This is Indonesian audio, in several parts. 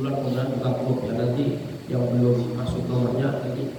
kebetulan buka grup ya, nanti yang belum masuk nomornya nanti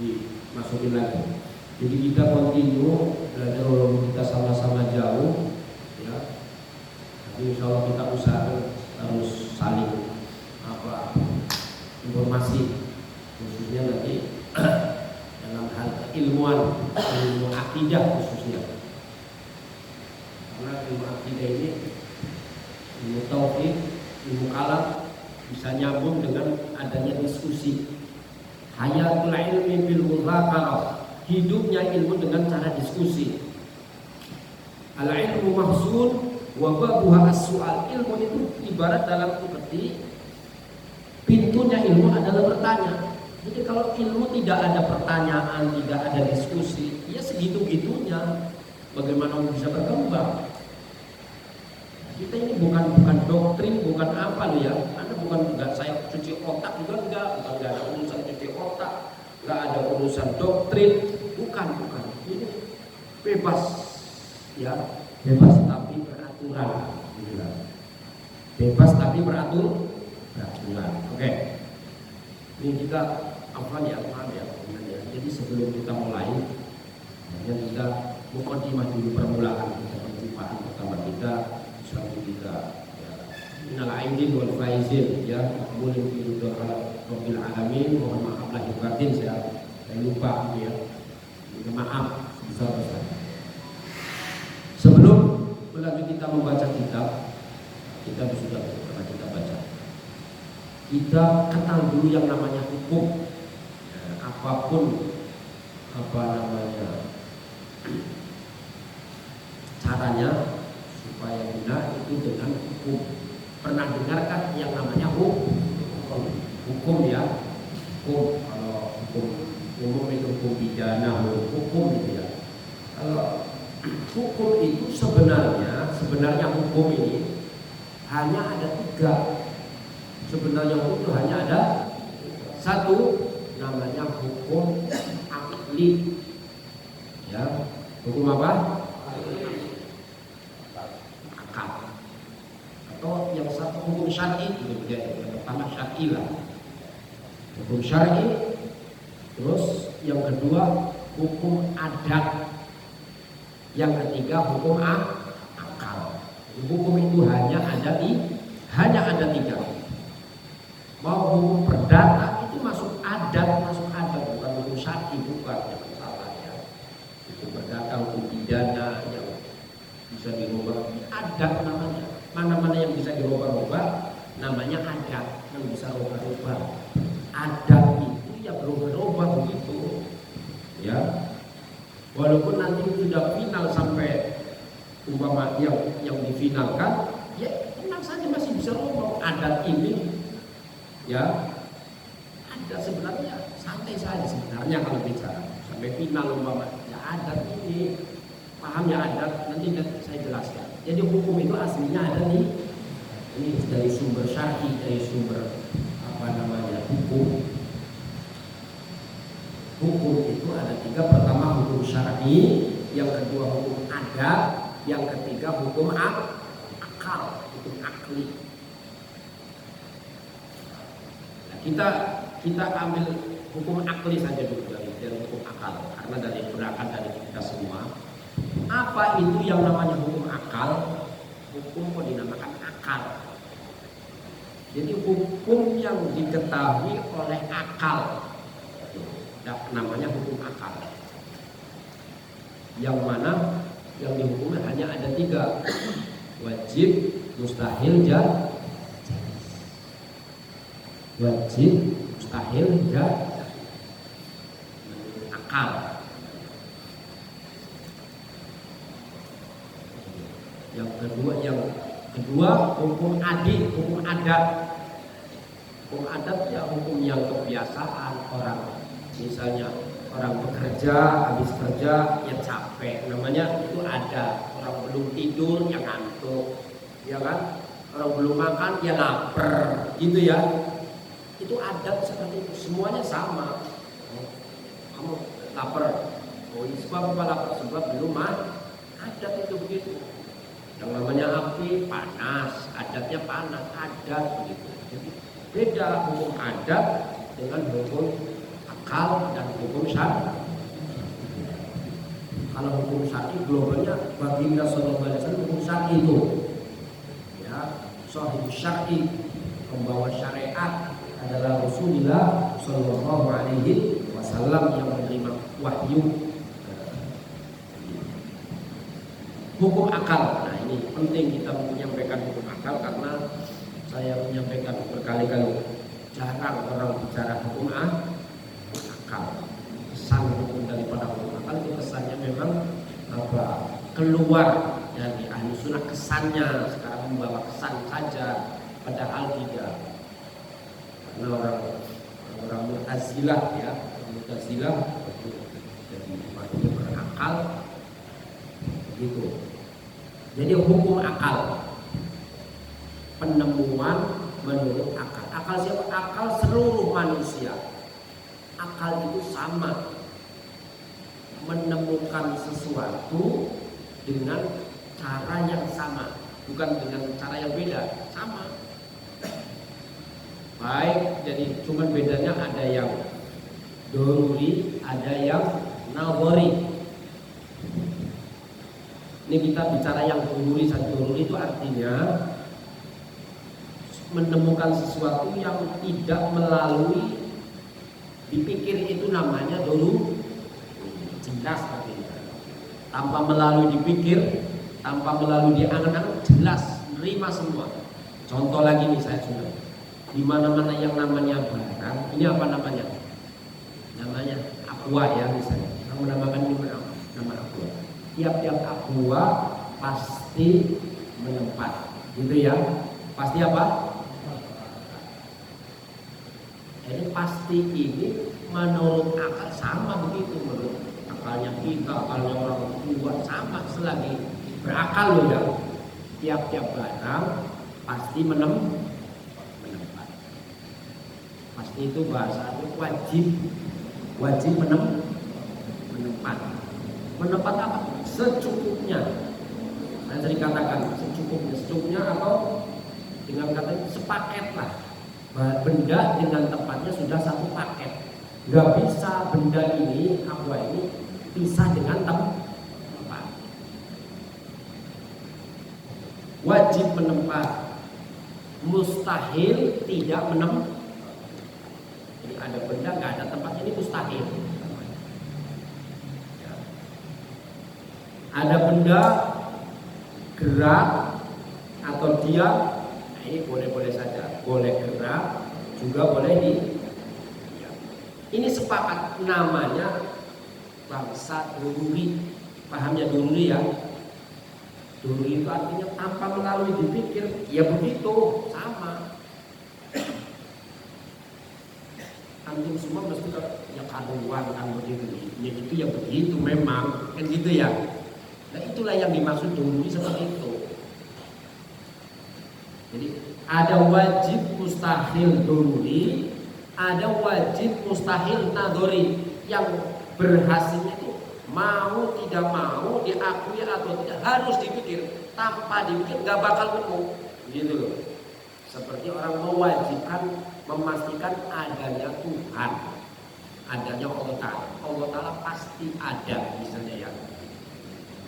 dimasukin lagi. Jadi kita continue belajar walaupun kita sama-sama jauh ya, tapi insya Allah kita usahakan harus saling informasi, khususnya nanti dalam hal keilmuan, ilmu akidah khususnya. Karena ilmu akidah ini, ilmu tauhid, ilmu kalam bisa nyambung dengan adanya diskusi. Hayatul ilmi bil mudzakarah, hidupnya ilmu dengan cara diskusi. Al ilmu mahsun wa babuha as-su'al. Ilmu itu ibarat dalam seperti pintunya ilmu adalah bertanya. Jadi kalau ilmu tidak ada pertanyaan, tidak ada diskusi, ya segitu-gitunya. Bagaimana bisa berkembang? Kita ini bukan doktrin, bukan apa loh ya. Anda bukan enggak saya cuci otak juga enggak ada urusan cuci otak, enggak ada urusan doktrin, bukan. Ini bebas ya, bebas tapi beraturan. Bebas tapi beraturan. Oke. Ini kita maaf ya. Jadi sebelum kita mulai, kita mukadimah dulu permulaan kita perjumpaan pertama kita. Suatu kita minal aidin wal faizin ya, boleh kita rabbil alamin. Mohon maaf lahir batin saya lupa ya. Minta maaf besar-besar. Sebelum lanjut kita membaca kitab, kita sudah pernah kita baca. Kita kenal dulu yang namanya hukum. Apapun caranya supaya benar itu dengan hukum. Pernah dengarkan yang namanya hukum ya? Hukum, kalau hukum umum itu hukum pidana, hukum itu ya. Kalau hukum itu sebenarnya hukum ini hanya ada 3. Sebenarnya hukum itu hanya ada 1, namanya hukum akli. Ya, hukum apa? Akal. Atau yang satu hukum syar'i itu yang pertama syar'i lah. Hukum syar'i. Terus yang kedua hukum adat. Yang ketiga hukum akal. Hukum itu hanya ada 3. Mau hukum perdata itu masuk adat, bukan hukum syar'i, bukan, jangan salah ya. Hukum perdata, hukum pidana yang bisa dirubah, adat namanya. Mana-mana yang bisa dirubah-rubah namanya adat, yang bisa rubah-rubah. Adat itu ya berubah-ubah begitu. Ya. Walaupun nanti sudah final sampai umpama yang difinalkan, ya tenang saja masih bisa rubah adat ini. Ya, ada sebenarnya santai saja sebenarnya kalau bicara sampai final umpama ya adat ini, paham ya adat, nanti saya jelaskan. Jadi hukum itu aslinya ada ini dari sumber syar'i, dari sumber hukum. Hukum itu ada 3, pertama hukum syar'i, yang kedua hukum adat, yang ketiga hukum akal, hukum akli. Kita ambil hukum akli saja dulu dari hukum akal, karena berangkat dari kita semua. Apa itu yang namanya hukum akal? Hukum kok dinamakan akal? Jadi hukum yang diketahui oleh akal, namanya hukum akal. Yang mana yang dihukum hanya ada 3, wajib, mustahil, wajib, mustahil, akal. Yang kedua hukum adat. Hukum adat ya hukum yang kebiasaan orang. Misalnya orang bekerja, habis kerja ya capek, namanya itu ada. Orang belum tidur ya ngantuk, ya kan? Orang belum makan ya lapar, gitu ya. Itu adat seperti itu, semuanya sama. Kamu lapar, sebab apa lapar? Sebab belum makan. Adat itu begitu. Yang namanya api panas, adatnya panas, adat begitu. Jadi Beda hukum adat dengan hukum akal dan hukum syar'i. Kalau hukum syar'i globalnya baginda sallallahu alaihi wasallam hukum syar'i itu. Ya, sahih syar'i, pembawa syariat adalah Rasulullah sallallahu alaihi wasallam yang menerima wahyu. Hukum akal. Nah, ini penting kita menyampaikan hukum akal karena saya menyampaikan berkali-kali jarang orang bicara hukum akal. Kesan hukum daripada hukum akal itu kesannya memang keluar dari ahli sunnah, kesannya sekarang membawa kesan saja, padahal tidak. Karena orang Mu'tazilah ya, Mu'tazilah itu jadi maksudnya berakal gitu. Jadi hukum akal, penemuan menurut akal. Akal siapa? Akal seluruh manusia. Akal itu sama, menemukan sesuatu dengan cara yang sama, bukan dengan cara yang beda, sama. Baik, jadi cuman bedanya ada yang doruri, ada yang nabori. Ini kita bicara yang doruri saja. Doruri itu artinya menemukan sesuatu yang tidak melalui dipikir, itu namanya doruri. Jelas artinya. Tanpa melalui dipikir, tanpa melalui diangan-angan, jelas, menerima semua. Contoh lagi nih saya sudah. Di mana-mana yang namanya barang, ini apa namanya? Namanya aqua ya misalnya. Kamu namakan ini nama aqua. Tiap-tiap aqua pasti menempat, gitu ya. Pasti apa? Jadi pasti ini menurut akal sama begitu, menurut akalnya kita, akalnya orang tua sama, selagi berakal loh ya. Tiap-tiap barang pasti menempat. Pasti itu bahasa itu wajib menempat. Menempat apa? Secukupnya. Saya sering katakan secukupnya atau dengan kata sepaket lah. Benda dengan tempatnya sudah satu paket. Gak bisa benda ini, aqua ini pisah dengan tempat. Wajib menempat, mustahil tidak menempat. Jadi ada benda nggak ada tempatnya, ini mustahil. Ada benda gerak atau diam, nah ini boleh-boleh saja, boleh gerak juga boleh di. Ini sepakat, namanya bangsa doruri. Pahamnya doruri ya? Doruri itu artinya tanpa melalui dipikir, ya begitu, sama. Antum semua mesti ya kaduan kan begitu, ya gitu ya begitu memang, kan gitu ya. Nah itulah yang dimaksud doruri seperti itu. Jadi ada wajib mustahil doruri, ada wajib mustahil nadori. Yang berhasilnya itu mau tidak mau, diakui atau tidak, harus dipikir. Tanpa dipikir gak bakal nemu, gitu loh. Seperti orang mewajibkan memastikan adanya Tuhan, adanya Allah Ta'ala. Allah Ta'ala pasti ada, misalnya ya.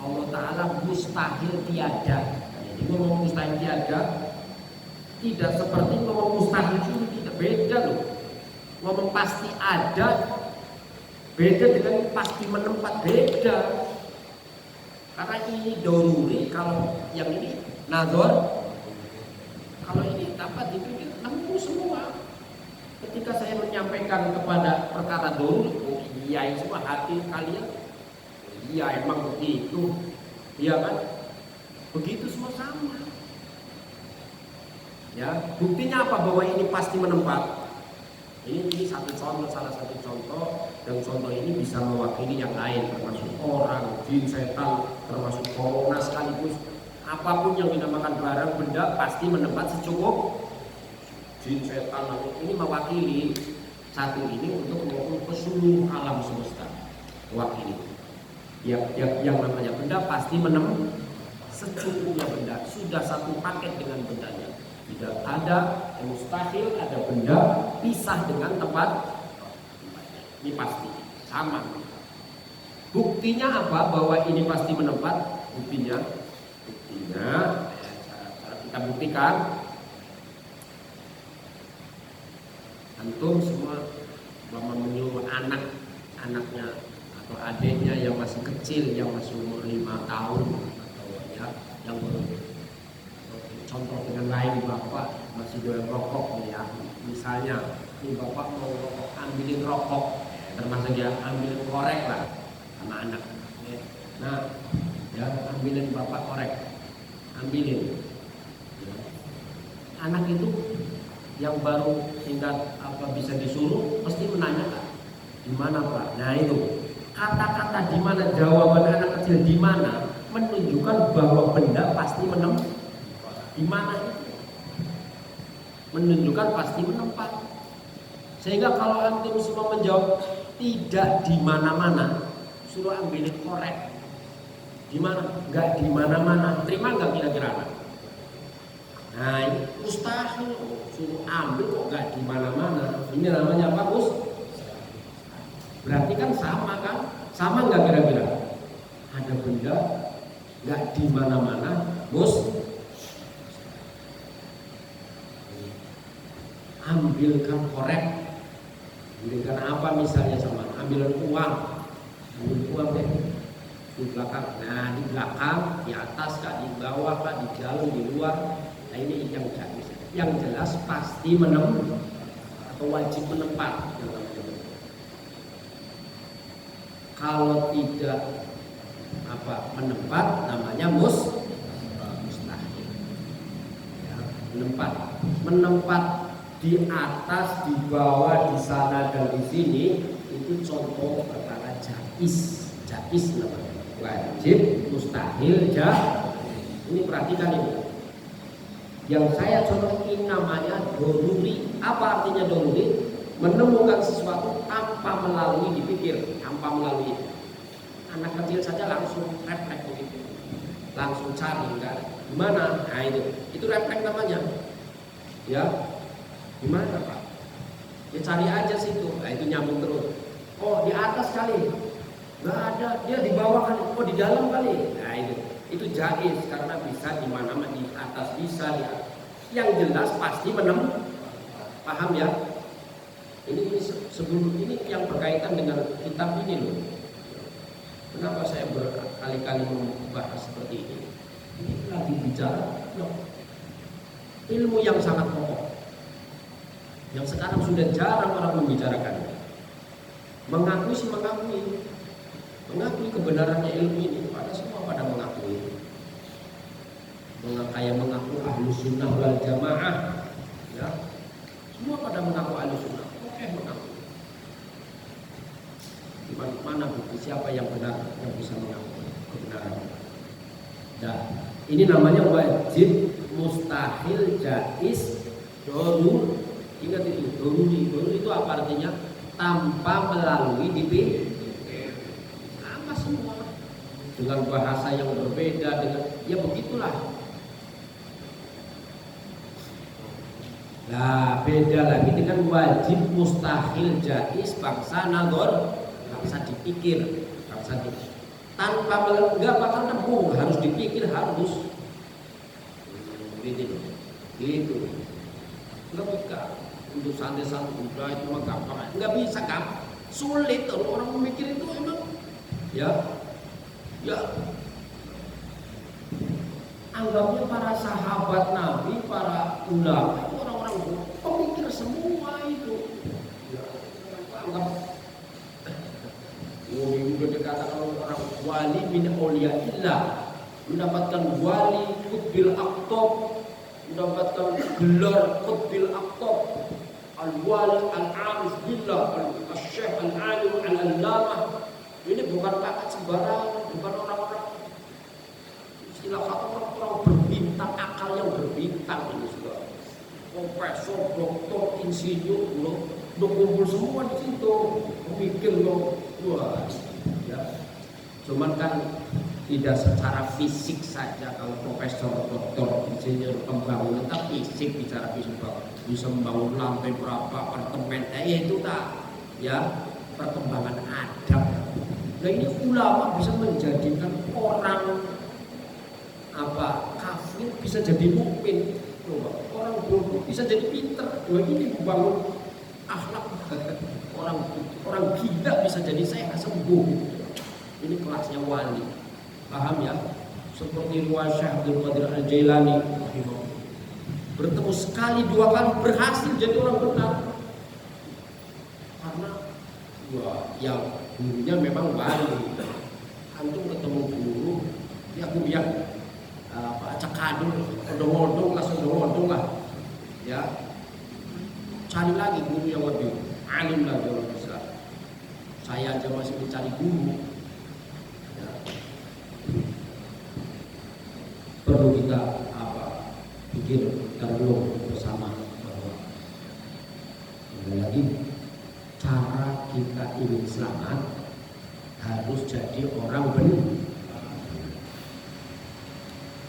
Allah Ta'ala mustahil tiada. Jadi ngomong mustahil tiada tidak seperti ngomong mustahil itu tidak, beda loh. Ngomong pasti ada beda dengan pasti menempat, beda. Karena ini doruri, kalau yang ini nador. Kalau ini dapat dipikir nemu semua. Ketika saya menyampaikan kepada perkara doruri, oh iya semua hati kalian, iya emang begitu, iya kan? Begitu semua sama. Ya, buktinya apa bahwa ini pasti menempat? Ini satu contoh, salah satu contoh, dan contoh ini bisa mewakili yang lain, termasuk orang, jin, setan, termasuk corona sekaligus. Apapun yang dinamakan barang benda pasti menempat secukup. Jin, setan, ini mewakili satu ini untuk menghukum ke seluruh alam semesta. Mewakili. Yang namanya benda pasti menempat secukupnya benda, sudah satu paket dengan bendanya. Tidak ada mustahil ada benda pisah dengan tempat. Ini pasti sama. Buktinya apa bahwa ini pasti menempat? Buktinya kita buktikan. Antum semua menyuruh anaknya atau adiknya yang masih kecil, yang masih umur 5 tahun atau ya yang contoh dengan lain, bapak masih doyan rokok ya, misalnya ini bapak mau rokok, ambilin rokok, termasuk ya ambilin korek lah sama anak. Nah ya ambilin bapak korek, ambilin ya. Anak itu yang baru tingkat bisa disuruh pasti menanyakan di mana pak. Nah itu kata-kata di mana, jawaban anak kecil di mana menunjukkan bahwa benda pasti menempat. Di mana itu menunjukkan pasti menempat. Sehingga kalau antum semua menjawab tidak di mana-mana, suruh ambilin korek. Di mana? Enggak di mana-mana. Terima enggak kira-kira? Nah ini mustahil, suruh ambil kok nggak di mana-mana. Ini namanya apa, Gus? Berarti kan sama kan? Sama nggak kira-kira? Ada benda nggak di mana-mana, Gus? Ambilkan korek, ambilkan apa misalnya sama? Ambilkan uang, ambil uang deh di belakang. Nah di belakang, di atas kah, di bawah kah, di dalam, di luar. Nah ini yang jais. Yang jelas pasti menempat atau wajib menempat. Kalau tidak menempat namanya mustahil. Ya, menempat di atas, di bawah, di sana dan di sini itu contoh perkara jais namanya. Wajib, mustahil, jais. Ini perhatikan ini. Yang saya contoh ini namanya doruri. Apa artinya doruri? Menemukan sesuatu tanpa melalui dipikir, tanpa melalui. Anak kecil saja langsung refleks begitu, langsung cari enggak gimana. Nah itu refleks namanya. Ya, gimana pak? Ya cari aja situ. Nah itu nyambung terus. Oh di atas kali, nggak ada. Dia di bawah kali. Oh di dalam kali. Nah itu jais karena bisa di mana-mana, di atas bisa ya. Yang jelas pasti menemukan. Paham ya? Ini sebelum ini yang berkaitan dengan kitab ini loh. Kenapa saya berkali-kali membahas seperti ini? Ini lagi bicara ilmu yang sangat pokok, yang sekarang sudah jarang orang membicarakan. Mengakui kebenarannya ilmu ini. Pada semua pada mengakui. Kayak mengaku ahlu sunnah wal jamaah, ya. Semua pada mengaku ahlu sunnah. Oke, mengaku. Mana bukti siapa yang benar yang bisa mengaku kebenaran? Nah, ini namanya wajib, mustahil, jais, dorur. Ingat itu, dorur itu apa artinya? Tanpa melalui dipikir. Sama semua. Dengan bahasa yang berbeda, dengan ya begitulah. Nah beda lagi dengan wajib, mustahil, jais, bangsa nazar, bangsa dipikir, tanpa enggak bakal nemu, harus dipikir, harus gitu. Enggak bisa untuk santai-santai udah itu mah gampang, enggak bisa kan, sulit kalau orang memikir itu emang ya. Anggapnya para sahabat Nabi, para ulama itu orang-orang pemikir semua itu. Anggap udah dikatakan orang wali min auliyaillah, mendapatkan wali qutbil aqtab, mendapatkan gelar qutbil aqtab, al-wali al-arif billah, al-syekh al-alim al-allamah. Ini bukan kata sembarangan, bukan orang-orang istilah orang berbintang, akal yang berbintang ini sudah. Profesor, doktor, insinyur, udah kumpul semua di situ, memikir loh, wah, ya. Cuman kan tidak secara fisik saja. Kalau profesor, doktor, insinyur pembangunan, tapi fisik, bicara fisik, bisa membangun lantai berapa, apartemen, itu tak, ya, perkembangan adab. Nah ini ulama bisa menjadikan orang kafir bisa jadi mukmin, orang bodoh bisa jadi pinter. Wah ini membangun akhlak. orang gila bisa jadi sehat sembuh. Ini kelasnya wali, paham ya? Seperti riwayat Syekh Abdul Qadir Al-Jailani, bertemu sekali dua kali berhasil jadi orang benar. Karena yang gurunya memang wali. Antum ketemu guru, ya aku biar cekadul, odong-odong lah, ya. Cari lagi guru yang lebih alim lagi orang besar. Saya aja masih mencari guru. Ya. Perlu kita pikir terlalu bersama bahwa lagi cara kita ingin selamat harus jadi orang benar.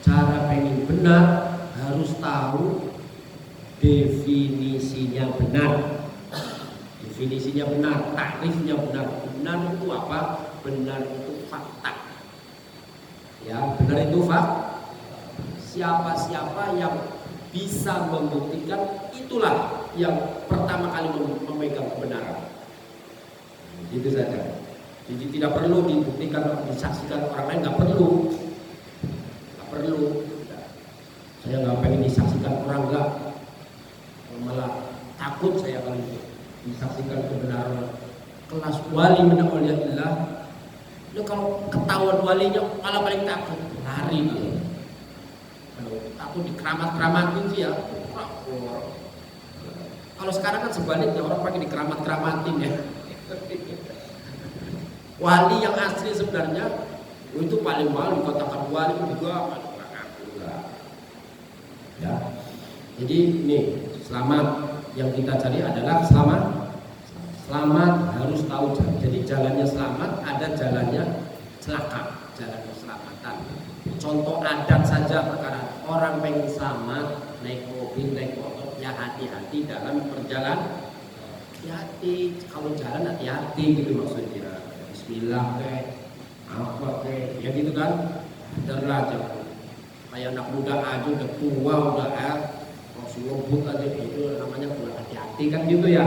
Cara pengen benar harus tahu definisinya benar. Definisinya benar, takrifnya benar. Benar itu apa? Benar itu fakta. Ya, benar itu fakta. Siapa-siapa yang bisa membuktikan, itulah yang pertama kali memegang kebenaran. Itu saja. Jadi tidak perlu dibuktikan, disaksikan orang lain, nggak perlu. Saya nggak pengen disaksikan orang, nggak, malah takut saya kalau disaksikan kebenaran. Kelas wali min auliyaillah, itu kalau ketahuan walinya malah paling takut, lari dia. Kalau takut dikeramat-keramatin sih ya. Kalau sekarang kan sebaliknya, orang pakai dikeramat-keramatin ya. Wali yang asli sebenarnya itu paling malu dikatakan wali juga ya. Jadi ini selamat yang kita cari adalah selamat harus tahu jalan. Jadi jalannya selamat, ada jalannya celaka, jalan keselamatan. Contoh adat saja perkara orang pengen selamat naik mobil, naik motor, ya hati-hati dalam perjalanan. Hati-hati kalau jalan, hati-hati gitu maksudnya. Bismillah ya gitu kan. Derajat kayak anak muda aja udah tua, udah langsung ngebut aja, itu namanya kurang hati-hati kan gitu ya.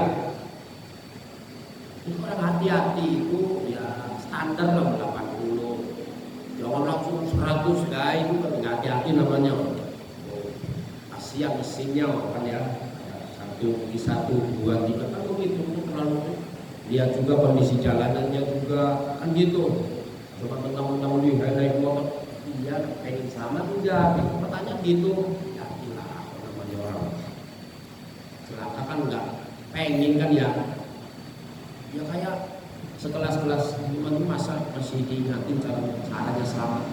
Itu orang hati-hati itu ya standar lah 80, jangan langsung 100 dah, itu kan nggak hati-hati namanya. Kasihan mesinnya kan ya, 1, 2, 3 kan begitu terlalu. Lihat juga kondisi jalanannya juga kan gitu. Coba tentang naik motor, iya pengen selamat enggak? Pertanyaan gitu, ya gila namanya orang celaka kan enggak pengen kan ya. Ya kayak sekelas-kelas teman masa masih diingatin caranya selamat.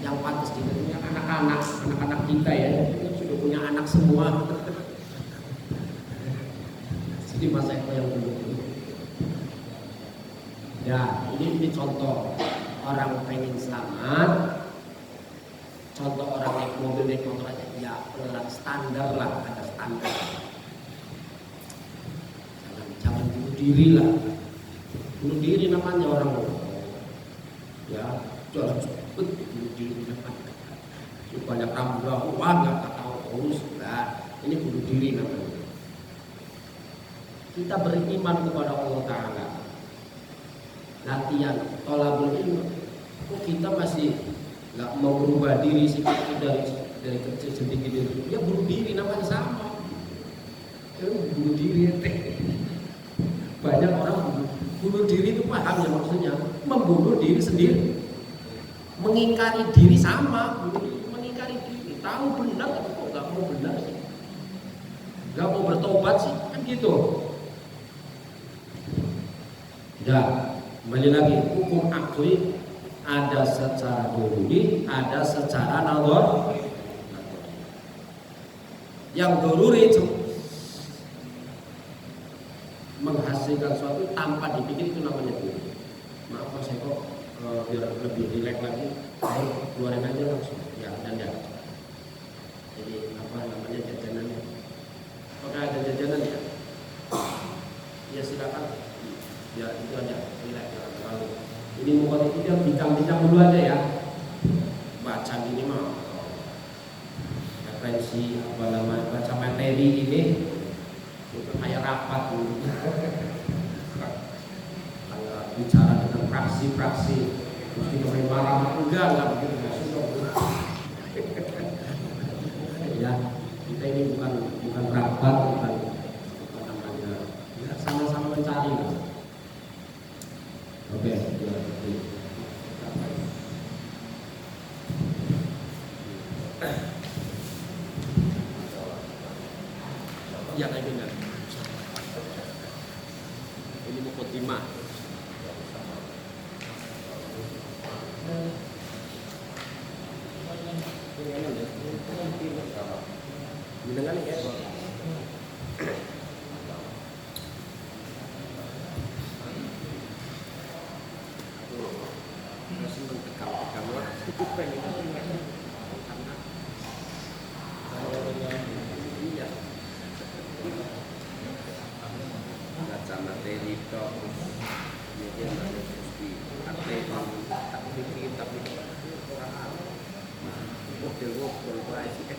Yang pantas diingatnya anak-anak kita ya, itu sudah punya anak semua. Jadi masa yang dulu. Ya, ini contoh orang pengen selamat. Contoh orang naik mobil, naik motor aja, ya pelan standar lah, ada standar. Jangan bunuh diri lah. Bunuh diri namanya orang. Ya, jangan cepet bunuh diri namanya. Banyak rambu-rambu, nggak tahu urus, ini bunuh diri namanya. Kita beriman kepada Allah Ta'ala. Latihan tolabul ilmu, kok kita masih nggak mau berubah diri sih dari kecil sedikit itu, ya bunuh diri namanya sama. Ya bunuh diri banyak orang bunuh diri itu paham ya maksudnya membunuh diri sendiri, mengingkari diri sama, mengingkari diri, tahu benar tapi kok nggak mau benar sih, nggak mau bertobat sih kan gitu. Ya. Kembali lagi, hukum akli ada secara doruri, ada secara nador. Yang doruri itu menghasilkan sesuatu tanpa dipikir, itu namanya doruri. Maaf mas Eko, biar lebih rileks lagi, ayo keluarin aja langsung ya, dan ya. Jadi apa namanya jajanannya? Apakah ada jajanan ya? Ya silakan. Ya itu aja, rileks jangan terlalu. Ini muka itu dia bincang-bincang dulu aja ya. Baca gini mah referensi apa namanya, baca materi ini itu kayak rapat dulu. Kayak bicara dengan fraksi-fraksi terus kita main marah, enggak begitu maksudnya. Ya kita ini bukan rapat, bukan apa namanya, ya sama-sama mencari lah. Oke, ya kayak gini. Ini mau khotimah. Dengan ya. Baca materi toh, kemudian ada di atlet tak bikin tapi orang model ngobrol baik.